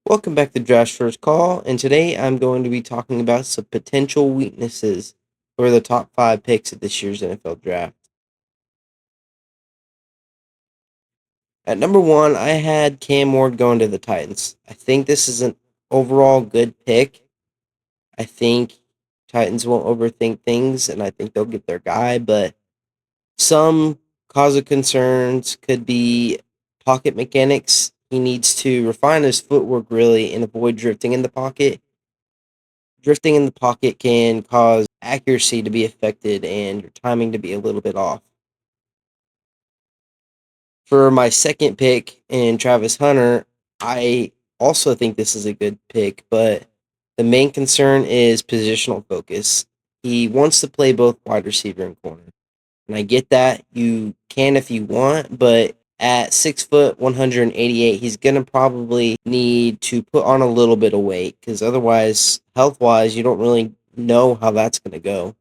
Welcome back to Josh First Call, and today I'm going to be talking about some potential weaknesses for the top 5 picks of this year's NFL Draft. At number 1, I had Cam Ward going to the Titans. I think this is an overall good pick. I think Titans won't overthink things, and I think they'll get their guy, but some cause of concerns could be pocket mechanics. He needs to refine his footwork really and avoid drifting in the pocket. Drifting in the pocket can cause accuracy to be affected and your timing to be a little bit off. For my second pick in Travis Hunter, I also think this is a good pick, but the main concern is positional focus. He wants to play both wide receiver and corner. And I get that. You can if you want, but at 6 foot 188, he's gonna probably need to put on a little bit of weight because otherwise, health wise, you don't really know how that's gonna go.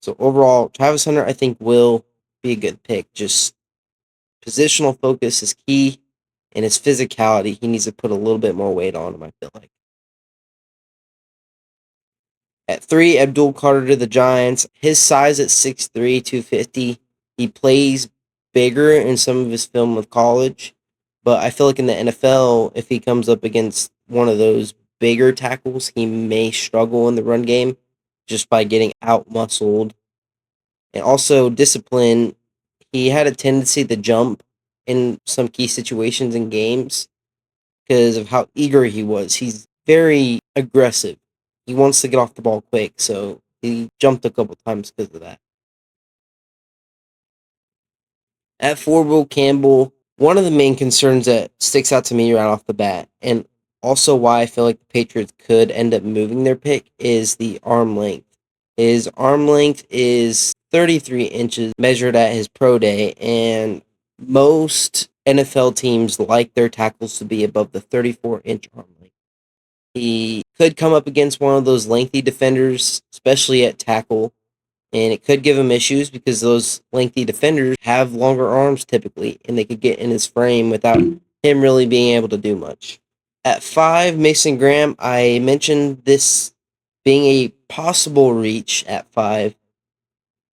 So overall, Travis Hunter I think will be a good pick. Just positional focus is key, and his physicality, he needs to put a little bit more weight on him, I feel like. At 3, Abdul Carter to the Giants. His size at 6'3", 250. He plays bigger in some of his film with college, but I feel like in the NFL, if he comes up against one of those bigger tackles, he may struggle in the run game just by getting out-muscled. And also discipline. He had a tendency to jump in some key situations in games because of how eager he was. He's very aggressive. He wants to get off the ball quick, so he jumped a couple times because of that. At 4, Will Campbell, one of the main concerns that sticks out to me right off the bat, and also why I feel like the Patriots could end up moving their pick, is the arm length. His arm length is 33 inches measured at his pro day, and most NFL teams like their tackles to be above the 34-inch arm length. He could come up against one of those lengthy defenders, especially at tackle, and it could give him issues because those lengthy defenders have longer arms typically, and they could get in his frame without him really being able to do much. At 5, Mason Graham, I mentioned this being a possible reach at 5.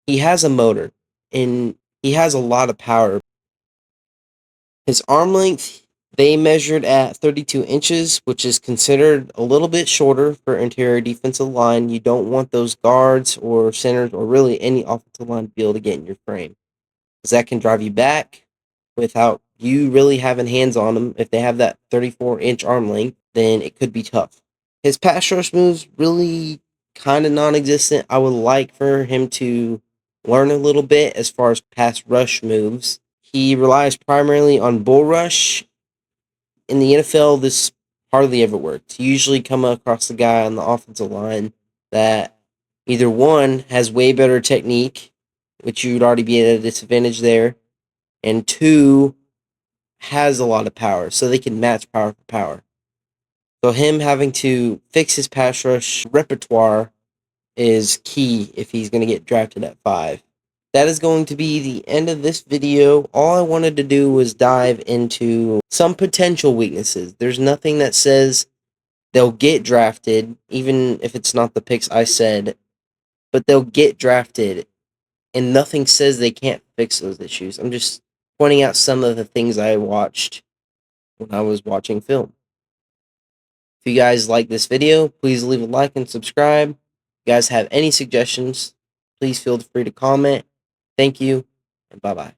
He has a motor, and he has a lot of power. His arm length, they measured at 32 inches, which is considered a little bit shorter for interior defensive line. You don't want those guards or centers or really any offensive line to be able to get in your frame, because that can drive you back without you really having hands on them. If they have that 34-inch arm length, then it could be tough. His pass rush moves really kind of non-existent. I would like for him to learn a little bit as far as pass rush moves. He relies primarily on bull rush. In the NFL, this hardly ever works. You usually come across the guy on the offensive line that either one has way better technique, which you would already be at a disadvantage there, and 2 has a lot of power, so they can match power for power. So him having to fix his pass rush repertoire is key if he's going to get drafted at 5. That is going to be the end of this video. All I wanted to do was dive into some potential weaknesses. There's nothing that says they'll get drafted, even if it's not the picks I said, but they'll get drafted, and nothing says they can't fix those issues. I'm just pointing out some of the things I watched when I was watching film. If you guys like this video, please leave a like and subscribe. If you guys have any suggestions, please feel free to comment. Thank you, and bye-bye.